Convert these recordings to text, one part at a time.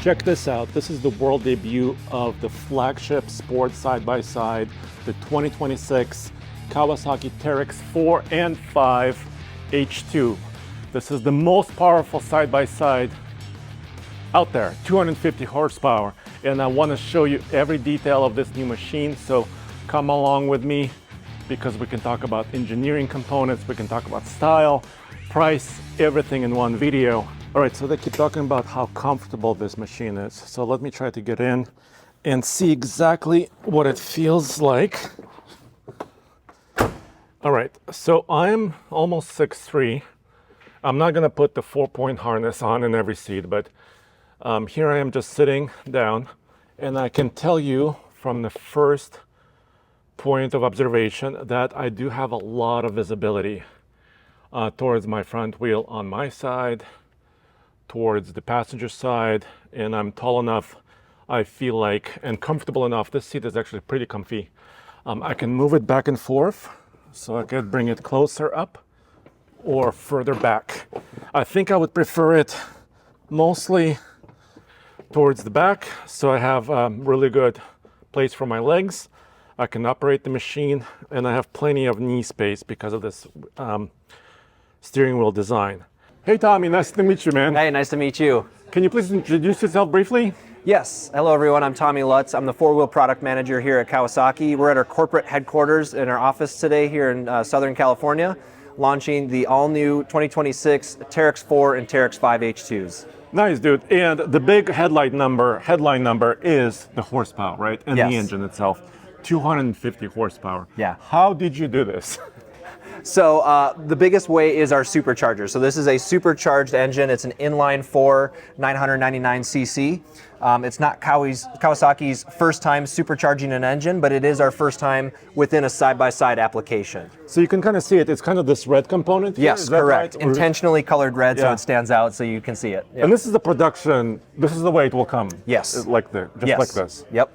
Check this out. This is the world debut of the flagship sports side-by-side, the 2026 Kawasaki Teryx 4 and 5 H2. This is the most powerful side-by-side out there, 250 horsepower. And I want to show you every detail of this new machine. So come along with me because we can talk about engineering components, we can talk about style, price, everything in one video. All right, so they keep talking about how comfortable this machine is. So let me try to get in and see exactly what it feels like. All right, so I'm almost 6'3". I'm not gonna put the 4-point harness on in every seat, but here I am just sitting down, and I can tell you from the first point of observation that I do have a lot of visibility towards my front wheel on my side, towards the passenger side, and I'm tall enough, I feel like, and comfortable enough. This seat is actually pretty comfy. I can move it back and forth, so I could bring it closer up or further back. I think I would prefer it mostly towards the back, so I have really good place for my legs. I can operate the machine, and I have plenty of knee space because of this steering wheel design. Hey Tommy, nice to meet you, man. Hey, nice to meet you. Can you please introduce yourself briefly? Yes, hello everyone, I'm Tommy Lutz. I'm the four-wheel product manager here at Kawasaki. We're at our corporate headquarters in our office today here in Southern California, launching the all-new 2026 Teryx 4 and Teryx 5 H2s. Nice, dude. And the big headline number is the horsepower, right? And Yes. the engine itself, 250 horsepower. Yeah. How did you do this? So the biggest way is our supercharger. So this is a supercharged engine. It's an inline 4 999cc. It's not Kawasaki's first time supercharging an engine, but it is our first time within a side-by-side application. So you can kind of see it. It's kind of this red component here, Yes, is that correct. right? Or- Intentionally colored red so Yeah. it stands out so you can see it. Yep. And this is the production, this is the way it will come. Yes. Like Yes. like this. Yep.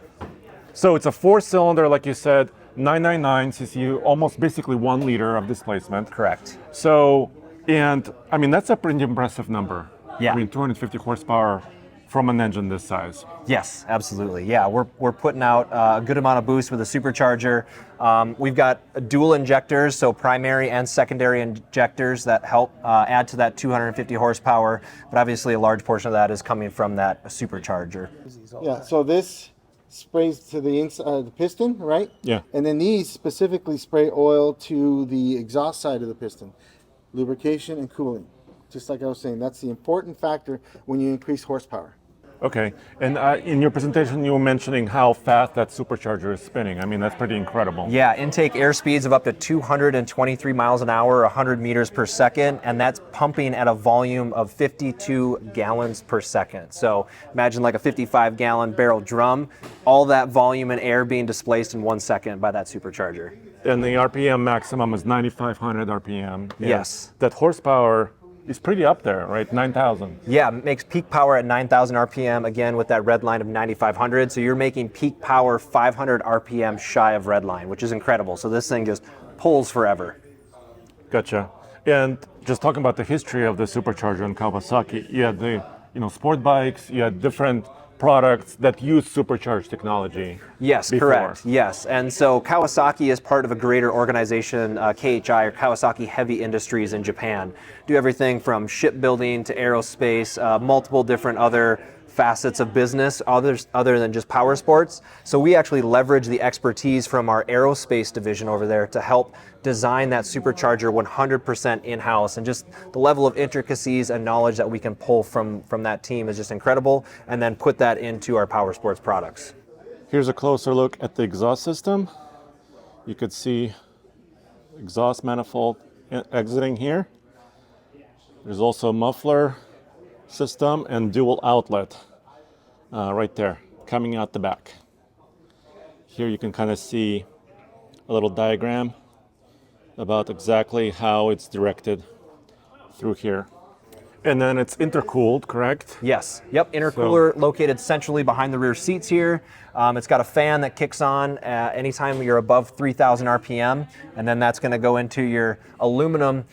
So it's a 4-cylinder, like you said, 999cc, almost basically 1 liter of displacement. Correct. So, and I mean, that's a pretty impressive number. Yeah. I mean, 250 horsepower from an engine this size. Yes, absolutely. Yeah, we're putting out a good amount of boost with a supercharger. We've got dual injectors, so primary and secondary injectors that help add to that 250 horsepower. But obviously, a large portion of that is coming from that supercharger. Yeah, so this sprays to the inside the piston, right? Yeah. And then these specifically spray oil to the exhaust side of the piston. Lubrication and cooling. Just like I was saying, that's the important factor when you increase horsepower. Okay, and in your presentation, you were mentioning how fast that supercharger is spinning. I mean, that's pretty incredible. Yeah, intake air speeds of up to 223 miles an hour, 100 meters per second, and that's pumping at a volume of 52 gallons per second. So imagine like a 55-gallon barrel drum, all that volume and air being displaced in 1 second by that supercharger. And the RPM maximum is 9,500 RPM. And Yes. that horsepower is pretty up there, right? 9,000. Yeah, it makes peak power at 9,000 RPM, again with that red line of 9,500. So you're making peak power 500 RPM shy of red line, which is incredible. So this thing just pulls forever. Gotcha. And just talking about the history of the supercharger in Kawasaki, you had the, sport bikes, you had different products that use supercharged technology. Yes, before. correct. Yes, and so Kawasaki is part of a greater organization, KHI, or Kawasaki Heavy Industries in Japan. Do everything from shipbuilding to aerospace, multiple different other facets of business other than just power sports. So we actually leverage the expertise from our aerospace division over there to help design that supercharger 100% in-house, and just the level of intricacies and knowledge that we can pull from that team is just incredible, and then put that into our power sports products. Here's a closer look at the exhaust system. You could see exhaust manifold exiting here. There's also a muffler system and dual outlet right there coming out the back. Here you can kind of see a little diagram about exactly how it's directed through here. And then it's intercooled, correct? Yes. Yep. Intercooler located centrally behind the rear seats here. It's got a fan that kicks on anytime you're above 3,000 RPM, and then that's going to go into your aluminum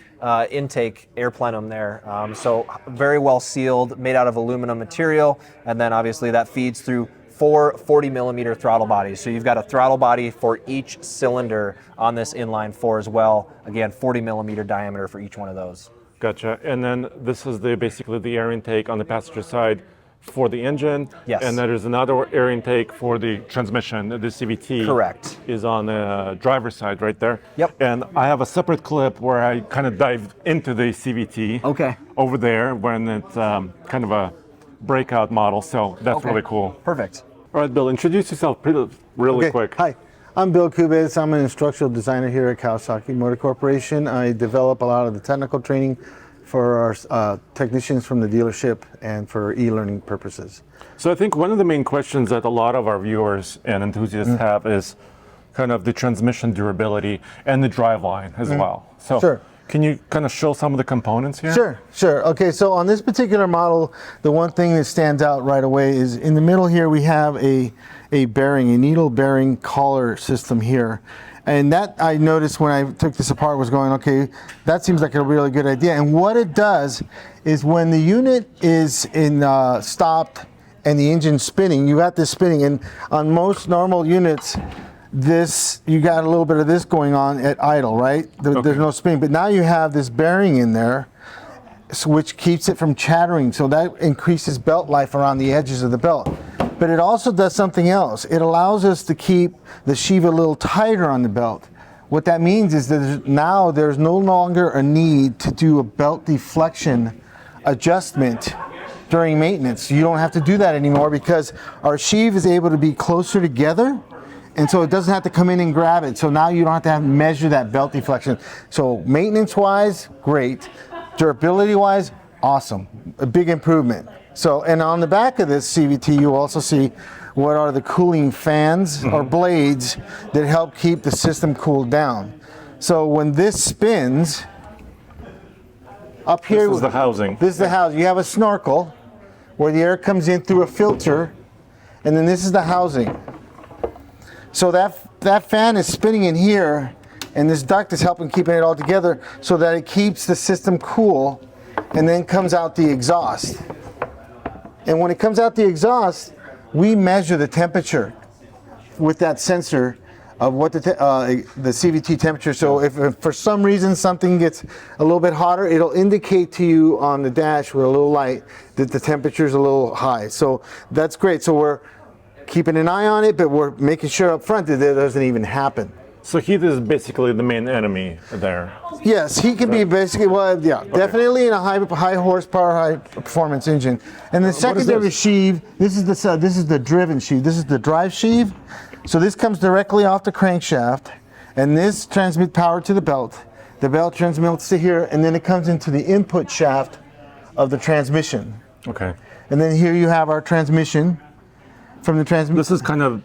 intake air plenum there. So very well sealed, made out of aluminum material, and then obviously that feeds through 4 40mm throttle bodies. So you've got a throttle body for each cylinder on this inline 4 as well. Again, 40mm diameter for each one of those. Gotcha. And then this is basically the air intake on the passenger side for the engine. Yes. And then there's another air intake for the transmission. The CVT. Correct. Is on the driver's side right there. Yep. And I have a separate clip where I kind of dived into the CVT. Okay. Over there when it's kind of a breakout model. So that's really cool. Perfect. All right, Bill, introduce yourself really quick. Hi, I'm Bill Kubitz. I'm an instructional designer here at Kawasaki Motor Corporation. I develop a lot of the technical training for our technicians from the dealership and for e-learning purposes. So I think one of the main questions that a lot of our viewers and enthusiasts have is kind of the transmission durability and the driveline as well. So Sure. Can you kind of show some of the components here? Sure. Okay, so on this particular model, the one thing that stands out right away is in the middle here we have a bearing, a needle bearing collar system here. And that I noticed when I took this apart was going, okay, that seems like a really good idea. And what it does is when the unit is stopped and the engine's spinning, you got this spinning. And on most normal units, you got a little bit of this going on at idle, right? There's no spinning, but now you have this bearing in there, which keeps it from chattering. So that increases belt life around the edges of the belt. But it also does something else. It allows us to keep the sheave a little tighter on the belt. What that means is that now there's no longer a need to do a belt deflection adjustment during maintenance. You don't have to do that anymore because our sheave is able to be closer together. And so it doesn't have to come in and grab it. So now you don't have to measure that belt deflection. So maintenance-wise, great. Durability-wise, awesome. A big improvement. So, and on the back of this CVT, you also see what are the cooling fans or blades that help keep the system cooled down. So when this spins, up here... This is the housing. This is the housing. You have a snorkel where the air comes in through a filter, and then this is the housing. So that fan is spinning in here, and this duct is helping keeping it all together so that it keeps the system cool, and then comes out the exhaust. And when it comes out the exhaust, we measure the temperature with that sensor of what the CVT temperature. So if for some reason something gets a little bit hotter, it'll indicate to you on the dash with a little light that the temperature is a little high. So that's great. So we're keeping an eye on it, but we're making sure up front that that doesn't even happen. So heat is basically the main enemy there. Yes, he can be basically, well, yeah, definitely in a high horsepower, high performance engine. And the secondary sheave, this is the driven sheave. This is the drive sheave. So this comes directly off the crankshaft, and this transmits power to the belt. The belt transmits to here, and then it comes into the input shaft of the transmission. Okay. And then here you have our transmission. From the transmission. This is kind of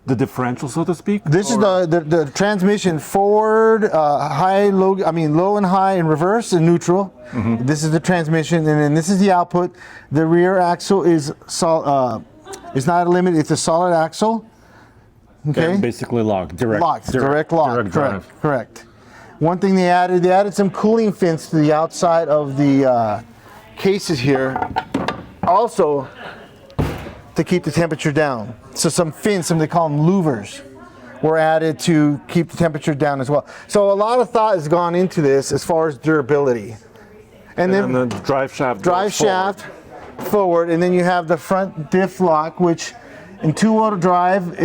the differential, so to speak? This is the transmission forward, low and high and reverse and neutral. This is the transmission, and then this is the output. The rear axle is not a limit, it's a solid axle. Okay. And basically locked, direct lock. drive. Correct. One thing they added some cooling fins to the outside of the cases here. Also, to keep the temperature down. So some fins, they call them louvers, were added to keep the temperature down as well. So a lot of thought has gone into this as far as durability. And then the drive shaft forward, and then you have the front diff lock, which in two-wheel drive,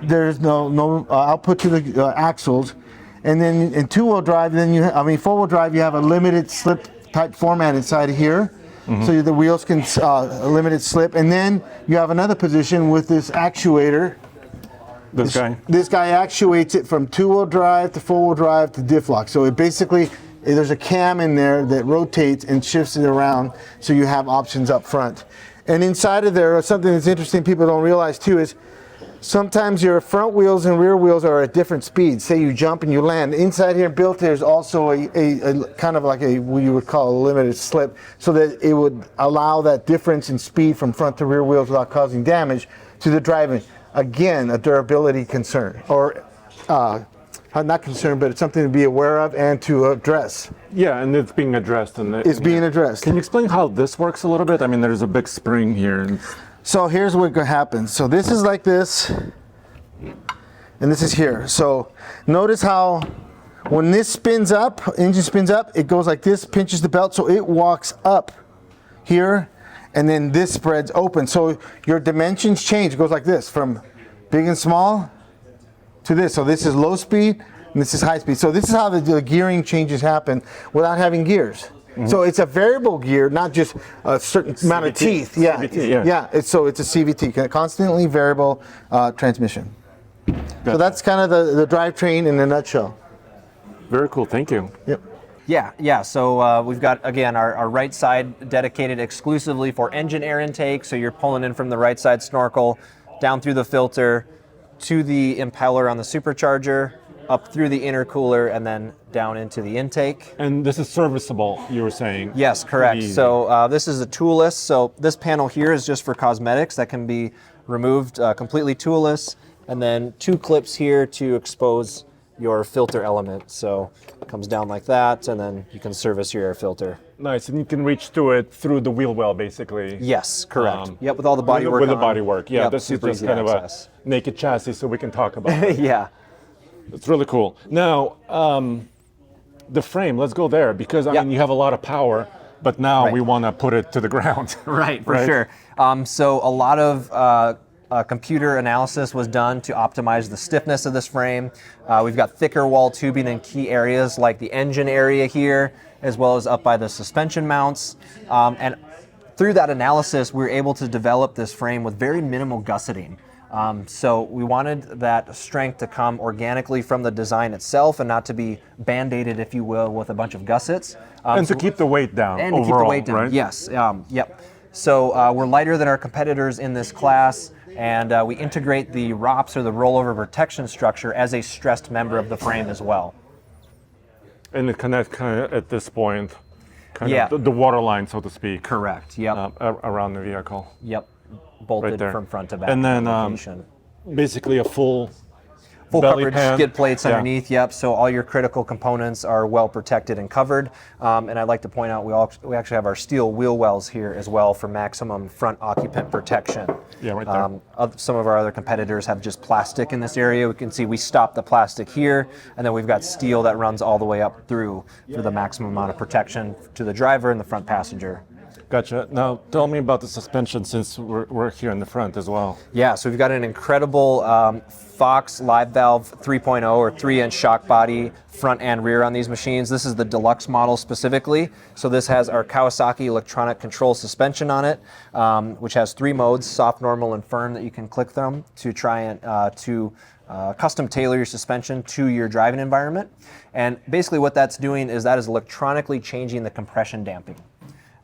there's no output to the axles. And then in two-wheel drive, four-wheel drive, you have a limited slip type format inside of here. So the wheels can limited slip, and then you have another position with this actuator. This guy actuates it from two-wheel drive to four-wheel drive to diff lock. So it basically, there's a cam in there that rotates and shifts it around, so you have options up front. And inside of there, something that's interesting people don't realize too is sometimes your front wheels and rear wheels are at different speeds. Say you jump and you land. Inside here built there's also a kind of like what you would call a limited slip, so that it would allow that difference in speed from front to rear wheels without causing damage to the driving. Again, a durability concern, or not concern, but it's something to be aware of and to address. Yeah, and it's being addressed. It's being addressed. Can you explain how this works a little bit? I mean, there's a big spring here. So here's what happens. So this is like this, and this is here. So notice how when this spins up, engine spins up, it goes like this, pinches the belt, so it walks up here, and then this spreads open. So your dimensions change. It goes like this, from big and small to this. So this is low speed, and this is high speed. So this is how the gearing changes happen without having gears. So it's a variable gear, not just a certain amount of teeth. Yeah, CVT, yeah. It's a CVT, constantly variable transmission. Gotcha. So that's kind of the drivetrain in a nutshell. Very cool. Thank you. Yep. Yeah. So we've got, again, our right side dedicated exclusively for engine air intake. So you're pulling in from the right side snorkel, down through the filter, to the impeller on the supercharger, up through the intercooler, and then down into the intake. And this is serviceable, you were saying? Yes, correct. So this is a toolless. So this panel here is just for cosmetics that can be removed completely toolless. And then 2 clips here to expose your filter element. So it comes down like that, and then you can service your air filter. Nice, and you can reach to it through the wheel well, basically. Yes, correct. Yep, with all the bodywork. With the bodywork, yeah. Yep, this is just kind of a naked chassis, so we can talk about it. Yeah. It's really cool. Now, the frame, let's go there, because I mean, you have a lot of power, but now we want to put it to the ground. Right, for sure. So a lot of computer analysis was done to optimize the stiffness of this frame. We've got thicker wall tubing in key areas like the engine area here, as well as up by the suspension mounts. And through that analysis, we were able to develop this frame with very minimal gusseting. So we wanted that strength to come organically from the design itself and not to be band-aided, if you will, with a bunch of gussets. And to keep the weight down and overall, to keep the weight down, right? yes. Yep. So we're lighter than our competitors in this class, and we integrate the ROPS, or the rollover protection structure, as a stressed member of the frame as well. And it connects kind of at this point, kind of the water line, so to speak. Correct, yep. Around the vehicle. Yep, bolted Right from front to back. And then basically a full belly coverage, pan. skid plates underneath, yep. So all your critical components are well protected and covered. And I'd like to point out we actually have our steel wheel wells here as well for maximum front occupant protection. Yeah, right there. Some of our other competitors have just plastic in this area. We can see we stop the plastic here, and then we've got steel that runs all the way up through for the maximum amount of protection to the driver and the front passenger. Gotcha. Now, tell me about the suspension, since we're here in the front as well. Yeah, so we've got an incredible Fox Live Valve 3.0 or 3-inch shock body, front and rear on these machines. This is the deluxe model specifically. So this has our Kawasaki electronic control suspension on it, which has 3 modes, soft, normal, and firm, that you can click them to try and custom tailor your suspension to your driving environment. And basically what that's doing is that is electronically changing the compression damping.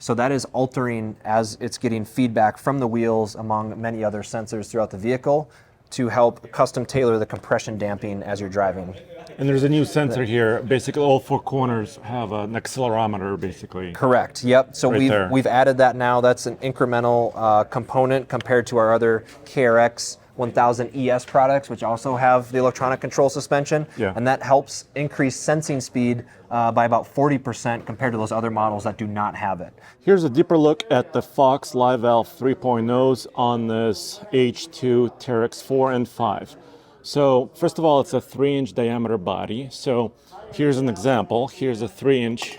So that is altering as it's getting feedback from the wheels, among many other sensors throughout the vehicle, to help custom tailor the compression damping as you're driving. And there's a new sensor here. Basically, all 4 corners have an accelerometer, basically. Correct. Yep. So Right we've added that now. That's an incremental component compared to our other KRX 1000 ES products, which also have the electronic control suspension. Yeah. And that helps increase sensing speed by about 40% compared to those other models that do not have it. Here's a deeper look at the Fox Live Valve 3.0s on this H2 Teryx 4 and 5. So first of all, it's a 3-inch diameter body. So here's an example. Here's a 3-inch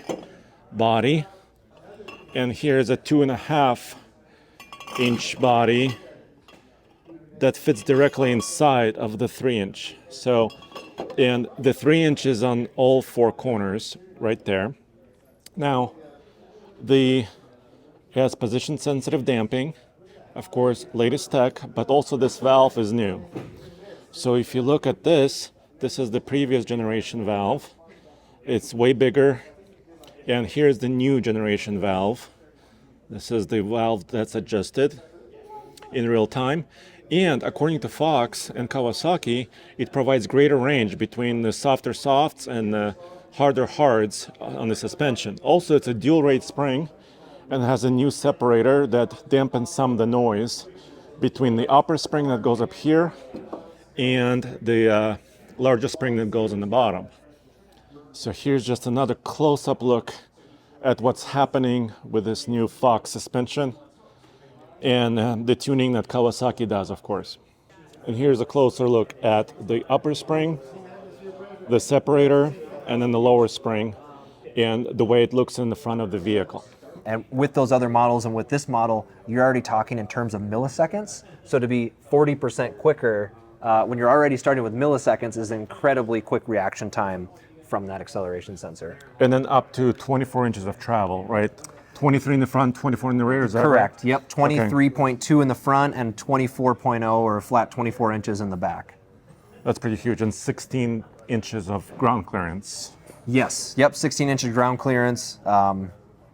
body, and here's a 2.5-inch body that fits directly inside of the 3-inch. So, and the 3 inches on all 4 corners right there. Now, it has position sensitive damping, of course, latest tech, but also this valve is new. So if you look at this is the previous generation valve. It's way bigger. And here's the new generation valve. This is the valve that's adjusted in real time. And according to Fox and Kawasaki, it provides greater range between the softer softs and the harder hards on the suspension. Also, it's a dual rate spring and has a new separator that dampens some of the noise between the upper spring that goes up here and the larger spring that goes on the bottom. So here's just another close-up look at what's happening with this new Fox suspension and the tuning that Kawasaki does, of course. And here's a closer look at the upper spring, the separator, and then the lower spring, and the way it looks in the front of the vehicle. And with those other models and with this model, you're already talking in terms of milliseconds. So to be 40% quicker when you're already starting with milliseconds is an incredibly quick reaction time from that acceleration sensor. And then up to 24 inches of travel, right? 23 in the front, 24 in the rear, is that Correct, right? yep. 23.2 in the front and 24.0 or a flat 24 inches in the back. That's pretty huge. And 16 inches of ground clearance. Yes, yep, 16 inches ground clearance.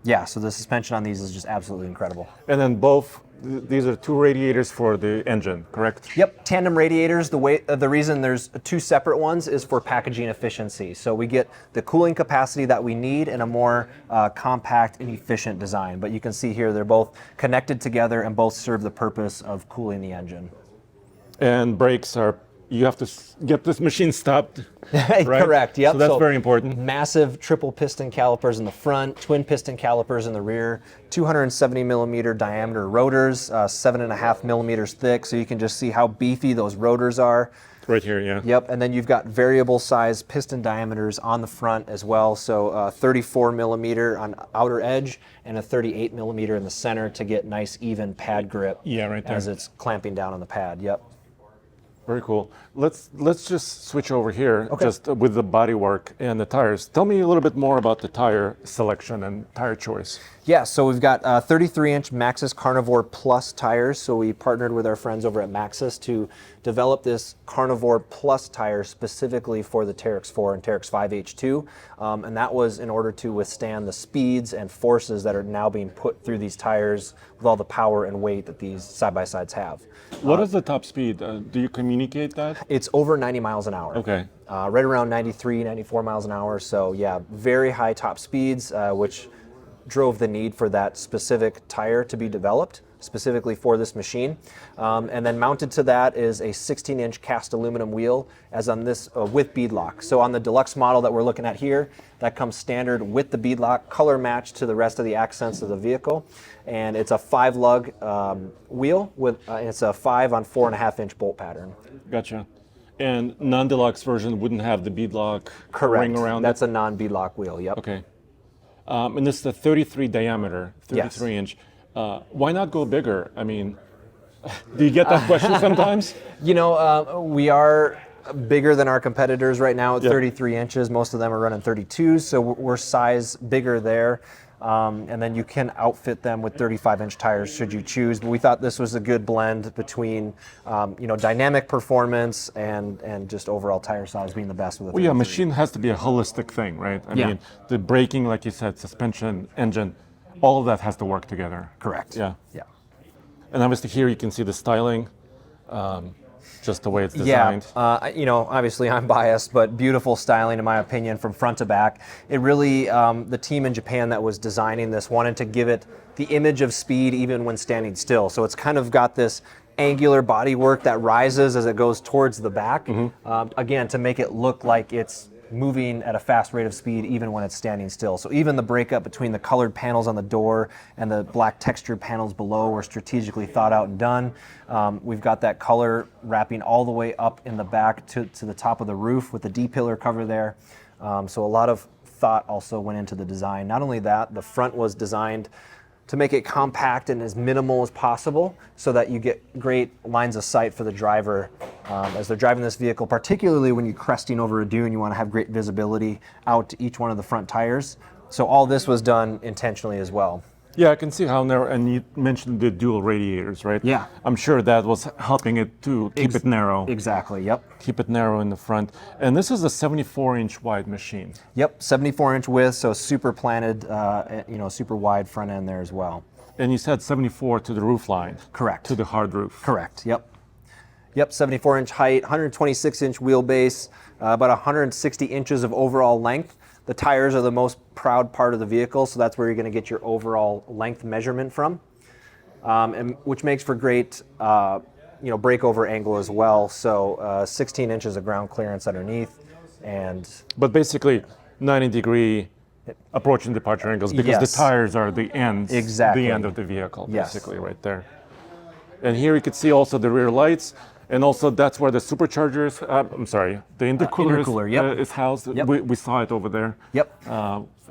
Yeah, so the suspension on these is just absolutely incredible. And then these are two radiators for the engine, correct? Yep, tandem radiators. The reason there's two separate ones is for packaging efficiency. So we get the cooling capacity that we need in a more compact and efficient design. But you can see here they're both connected together and both serve the purpose of cooling the engine. And brakes are, you have to get this machine stopped, right? Correct, yep. So that's very important. Massive triple piston calipers in the front, twin piston calipers in the rear, 270 millimeter diameter rotors, 7.5 millimeters thick, so you can just see how beefy those rotors are. Right here, yeah. Yep, and then you've got variable size piston diameters on the front as well, so 34 millimeter on outer edge and a 38 millimeter in the center to get nice even pad grip right there. as it's clamping down on the pad, yep. Very cool. Let's just switch over here, Okay. just with the bodywork and the tires. Tell me a little bit more about the tire selection and tire choice. Yeah, so we've got 33-inch Maxxis Carnivore Plus tires. So we partnered with our friends over at Maxxis to develop this Carnivore Plus tire specifically for the Teryx4 and Teryx5 H2. And that was in order to withstand the speeds and forces that are now being put through these tires with all the power and weight that these side-by-sides have. What is the top speed? Do you communicate that? It's over 90 miles an hour. Okay. Right around 93, 94 miles an hour. So yeah, very high top speeds, which drove the need for that specific tire to be developed specifically for this machine. And then mounted to that is a 16-inch cast aluminum wheel as on this with beadlock. So on the deluxe model that we're looking at here, that comes standard with the beadlock, color matched to the rest of the accents of the vehicle. And it's a 5-lug wheel with it's a 5 on 4.5-inch bolt pattern. Gotcha. And non-deluxe version wouldn't have the beadlock ring around That's a non-beadlock wheel, yep. Okay. And this is the 33 diameter, 33 inch. Why not go bigger? I mean, do you get that question sometimes? You know, we are bigger than our competitors right now at 33 inches. Most of them are running 32, so we're size bigger there. And then you can outfit them with 35-inch tires should you choose. But we thought this was a good blend between, dynamic performance and just overall tire size being the best with the 33. Well, yeah, machine has to be a holistic thing, right? I mean, the braking, like you said, suspension, engine, all of that has to work together. Correct. Yeah. Yeah. And obviously here you can see the styling, just the way it's designed. Yeah, obviously I'm biased, but beautiful styling in my opinion from front to back. It really, the team in Japan that was designing this wanted to give it the image of speed even when standing still. So it's kind of got this angular bodywork that rises as it goes towards the back, again, to make it look like it's moving at a fast rate of speed even when it's standing still. So even the breakup between the colored panels on the door and the black textured panels below were strategically thought out and done. We've got that color wrapping all the way up in the back to the top of the roof with the D-pillar cover there. So a lot of thought also went into the design. Not only that, the front was designed to make it compact and as minimal as possible so that you get great lines of sight for the driver as they're driving this vehicle, particularly when you're cresting over a dune. You want to have great visibility out to each one of the front tires. So all this was done intentionally as well. Yeah, I can see how narrow, and you mentioned the dual radiators, right? Yeah. I'm sure that was helping it to keep it narrow. Exactly, yep. Keep it narrow in the front. And this is a 74-inch wide machine. Yep, 74-inch width, so super planted, super wide front end there as well. And you said 74 to the roof line. Correct. To the hard roof. Correct, yep. Yep, 74-inch height, 126-inch wheelbase, about 160 inches of overall length. The tires are the most proud part of the vehicle, so that's where you're going to get your overall length measurement from, and which makes for great breakover angle as well. So 16 inches of ground clearance underneath, But basically 90-degree approach and departure angles because the tires are the ends, exactly. the end of the vehicle, Yes. basically right there. And here you can see also the rear lights, and also that's where the superchargers, the intercooler is housed. Yep. We saw it over there. Yep.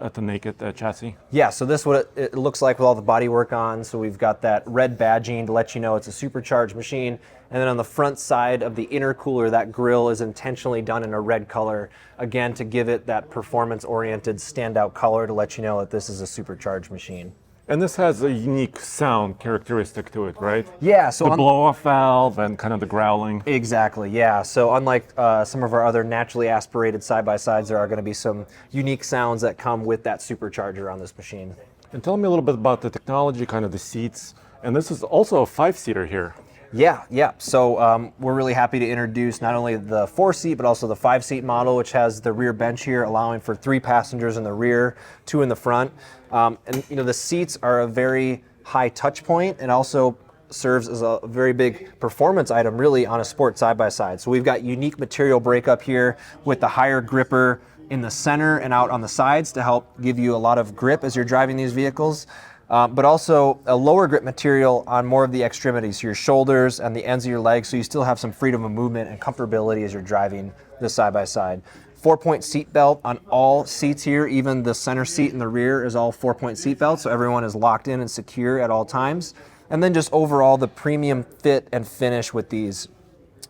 At the naked chassis. Yeah, so this is what it looks like with all the bodywork on. So we've got that red badging to let you know it's a supercharged machine. And then on the front side of the intercooler, that grille is intentionally done in a red color, again, to give it that performance-oriented standout color to let you know that this is a supercharged machine. And this has a unique sound characteristic to it, right? Yeah, so the blow-off valve and kind of the growling. Exactly, yeah. So unlike some of our other naturally aspirated side-by-sides, there are going to be some unique sounds that come with that supercharger on this machine. And tell me a little bit about the technology, kind of the seats. And this is also a 5-seater here. Yeah. So we're really happy to introduce not only the 4-seat, but also the 5-seat model, which has the rear bench here, allowing for 3 passengers in the rear, 2 in the front. And the seats are a very high touch point and also serves as a very big performance item really on a sport side-by-side. So we've got unique material breakup here with the higher gripper in the center and out on the sides to help give you a lot of grip as you're driving these vehicles. But also a lower grip material on more of the extremities, your shoulders and the ends of your legs, so you still have some freedom of movement and comfortability as you're driving this side-by-side. 4-point seat belt on all seats here, even the center seat in the rear is all 4-point seat belts, so everyone is locked in and secure at all times. And then just overall, the premium fit and finish with these.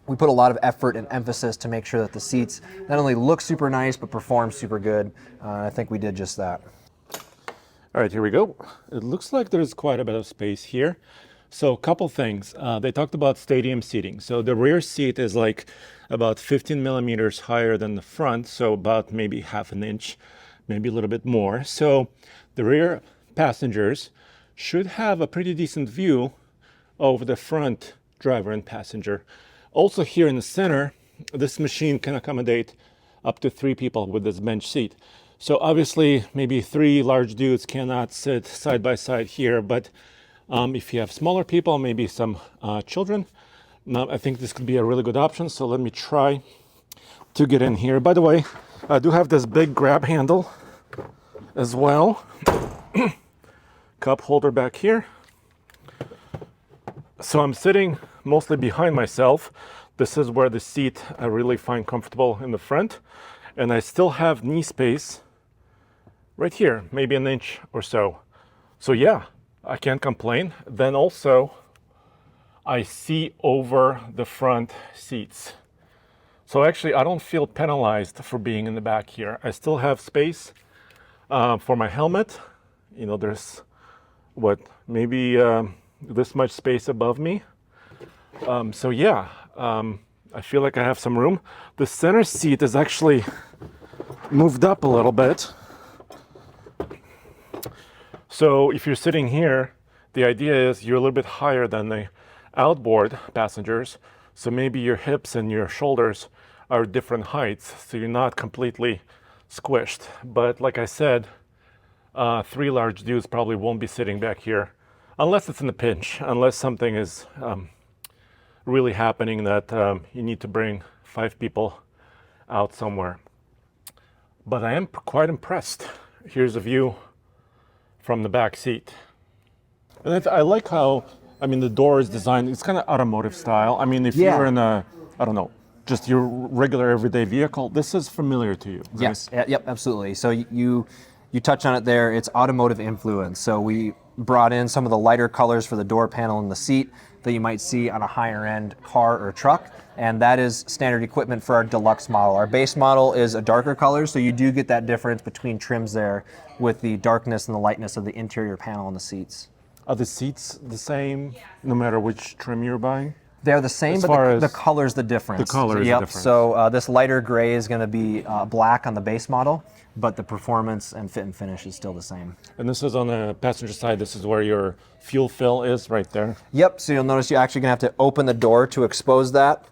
We put a lot of effort and emphasis to make sure that the seats not only look super nice, but perform super good. I think we did just that. All right, here we go. It looks like there's quite a bit of space here. So a couple things. They talked about stadium seating. So the rear seat is like about 15 millimeters higher than the front, so about maybe half an inch, maybe a little bit more. So the rear passengers should have a pretty decent view of the front driver and passenger. Also here in the center, this machine can accommodate up to 3 people with this bench seat. So obviously maybe 3 large dudes cannot sit side by side here, but if you have smaller people, maybe some children, I think this could be a really good option. So let me try to get in here. By the way, I do have this big grab handle as well. Cup holder back here. So I'm sitting mostly behind myself. This is where the seat I really find comfortable in the front. And I still have knee space right here, maybe an inch or so. So yeah, I can't complain. Then also, I see over the front seats. So actually, I don't feel penalized for being in the back here. I still have space for my helmet. There's maybe this much space above me. So yeah, I feel like I have some room. The center seat is actually moved up a little bit. So if you're sitting here, the idea is you're a little bit higher than the outboard passengers. So maybe your hips and your shoulders are different heights, so you're not completely squished. But like I said, 3 large dudes probably won't be sitting back here unless it's in a pinch, unless something is really happening that you need to bring 5 people out somewhere. But I am quite impressed. Here's a view from the back seat. And I like how, the door is designed, it's kind of automotive style. If you're in a, just your regular everyday vehicle, this is familiar to you. Right? Yes, yep, absolutely. So you touched on it there, it's automotive influence. So we brought in some of the lighter colors for the door panel and the seat that you might see on a higher end car or truck. And that is standard equipment for our deluxe model. Our base model is a darker color, so you do get that difference between trims there with the darkness and the lightness of the interior panel and the seats. Are the seats the same no matter which trim you're buying? They're the same, As but far the as color's the difference. the color is the Yep. difference. So this lighter gray is going to be black on the base model, but the performance and fit and finish is still the same. And this is on the passenger side. This is where your fuel fill is right there. Yep. So you'll notice you're actually going to have to open the door to expose that.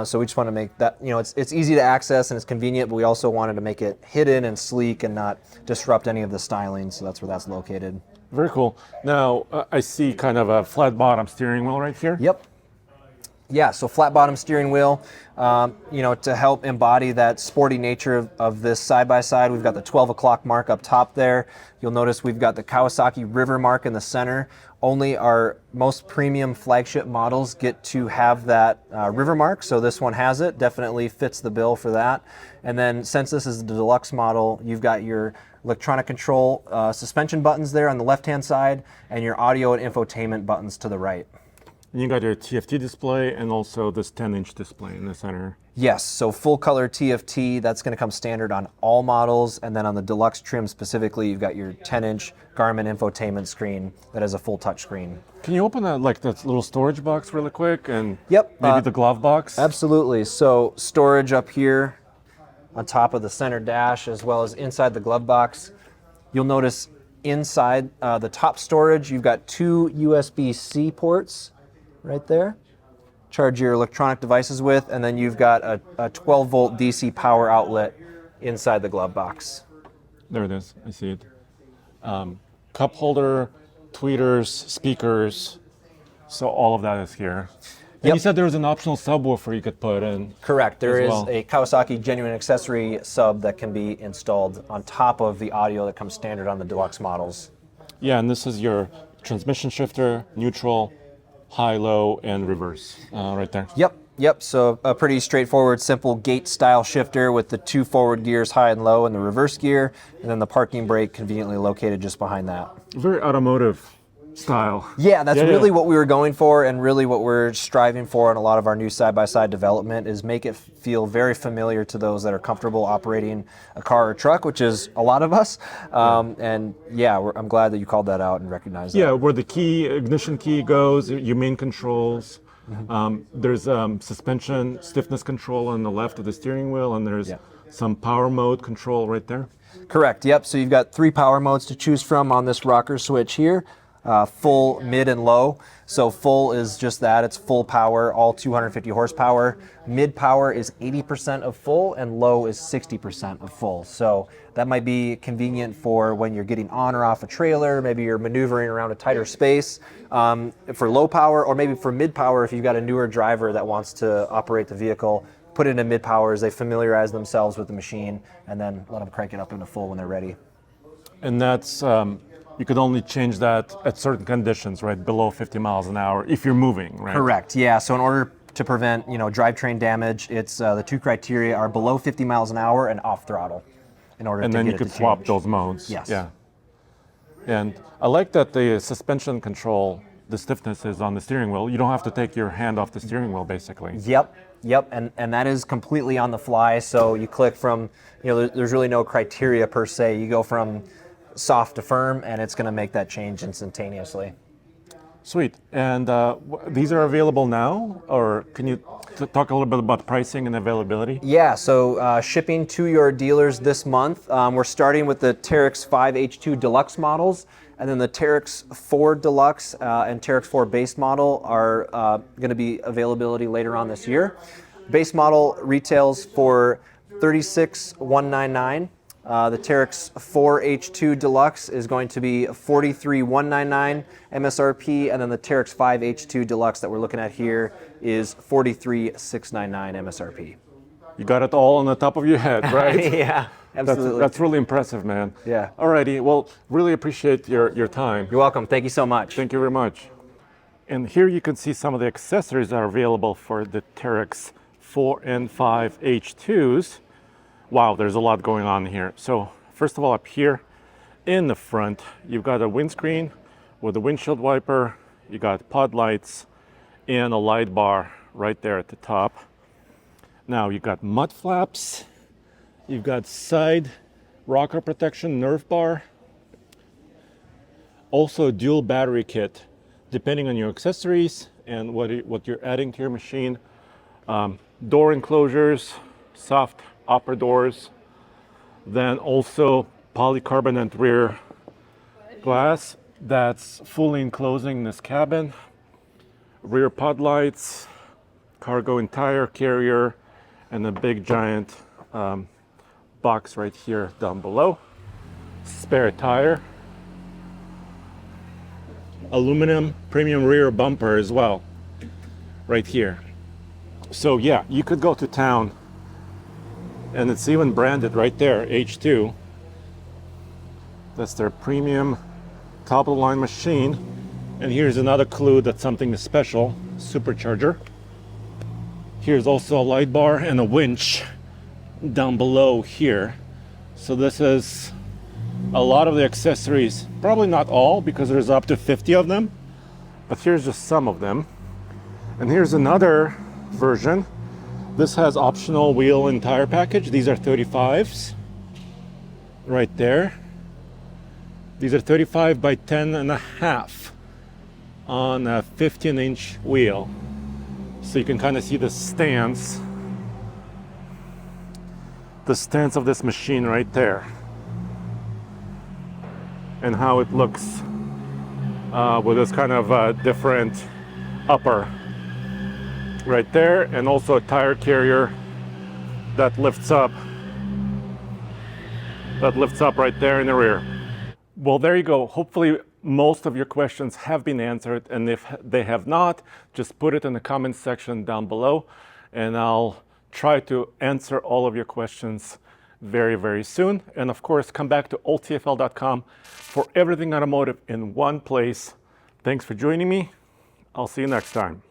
So we just want to make that, it's easy to access and it's convenient, but we also wanted to make it hidden and sleek and not disrupt any of the styling. So that's where that's located. Very cool. Now, I see kind of a flat bottom steering wheel right here. Yep. Yeah, so flat bottom steering wheel, to help embody that sporty nature of this side-by-side. We've got the 12 o'clock mark up top there. You'll notice we've got the Kawasaki River mark in the center. Only our most premium flagship models get to have that river mark, so this one has it. Definitely fits the bill for that. And then since this is the deluxe model, you've got your electronic control suspension buttons there on the left-hand side and your audio and infotainment buttons to the right. And you got your TFT display and also this 10-inch display in the center. Yes, so full color TFT, that's going to come standard on all models. And then on the deluxe trim specifically, you've got your 10-inch Garmin infotainment screen that has a full touch screen. Can you open that little storage box really quick? And Yep. maybe the glove box? Absolutely. So storage up here on top of the center dash as well as inside the glove box. You'll notice inside the top storage, you've got two USB-C ports right there. Charge your electronic devices with, and then you've got a 12 volt DC power outlet inside the glove box. There it is. I see it. Cup holder, tweeters, speakers. So all of that is here. And Yep. you said there was an optional subwoofer you could put in. Correct. There as is well. a Kawasaki genuine accessory sub that can be installed on top of the audio that comes standard on the deluxe models. Yeah, and this is your transmission shifter, neutral, high, low, and reverse right there. Yep. So a pretty straightforward, simple gate style shifter with the two forward gears, high and low, and the reverse gear, and then the parking brake conveniently located just behind that. Very automotive style. Yeah, that's Yeah, really yeah. what we were going for, and really what we're striving for in a lot of our new side-by-side development is make it feel very familiar to those that are comfortable operating a car or truck, which is a lot of us. And yeah, I'm glad that you called that out and recognized that. Yeah, where the ignition key goes, your main controls. There's suspension stiffness control on the left of the steering wheel, and there's some power mode control right there. Correct. Yep. So you've got 3 power modes to choose from on this rocker switch here. Full, mid, and low. So full is just that. It's full power, all 250 horsepower. Mid power is 80% of full, and low is 60% of full. So that might be convenient for when you're getting on or off a trailer, maybe you're maneuvering around a tighter space. For low power, or maybe for mid power if you've got a newer driver that wants to operate the vehicle, put it in mid power as they familiarize themselves with the machine, and then let them crank it up into full when they're ready. And that's, you could only change that at certain conditions, right? Below 50 miles an hour if you're moving, right? Correct. Yeah. So in order to prevent, drivetrain damage, it's the 2 criteria are below 50 miles an hour and off throttle. In order And to then get you it could to swap change. those modes. Yes. Yeah. And I like that the suspension control, the stiffness is on the steering wheel. You don't have to take your hand off the steering wheel, basically. Yep. And that is completely on the fly. So you click from, there's really no criteria per se. You go from soft to firm, and it's going to make that change instantaneously. Sweet. And these are available now, or can you talk a little bit about pricing and availability? Yeah, so shipping to your dealers this month. We're starting with the Teryx5 H2 Deluxe models, and then the Teryx 4 Deluxe and Teryx 4 base model are going to be availability later on this year. Base model retails for $36,199. The Teryx 4 H2 Deluxe is going to be $43,199 MSRP, and then the Teryx 5 H2 Deluxe that we're looking at here is $43,699 MSRP. You got it all on the top of your head, right? Yeah, absolutely. That's really impressive, man. Yeah. Alrighty, well, really appreciate your time. You're welcome. Thank you so much. Thank you very much. And here you can see some of the accessories that are available for the Teryx 4 and 5 H2s. Wow, there's a lot going on here. So first of all, up here in the front, you've got a windscreen with a windshield wiper, you got pod lights, and a light bar right there at the top. Now you've got mud flaps, you've got side rocker protection nerf bar, also dual battery kit. Depending on your accessories and what you're adding to your machine. Door enclosures, soft upper doors, then also polycarbonate rear glass that's fully enclosing this cabin, rear pod lights, cargo and tire carrier, and a big giant box right here down below, spare tire, aluminum premium rear bumper as well right here. So yeah, you could go to town, and it's even branded right there, H2. That's their premium top of the line machine. And here's another clue that something is special: supercharger. Here's also a light bar and a winch down below here. So this is a lot of the accessories, probably not all because there's up to 50 of them, but here's just some of them. And here's another version. This has optional wheel and tire package. These are 35s right there. These are 35 by 10.5 on a 15-inch wheel. So you can kind of see the stance of this machine right there, and how it looks with this kind of different upper right there, and also a tire carrier that lifts up right there in the rear. Well, there you go. Hopefully most of your questions have been answered, and if they have not, just put it in the comments section down below, and I'll try to answer all of your questions very, very soon. And of course, come back to oldtfl.com for everything automotive in one place. Thanks for joining me. I'll see you next time.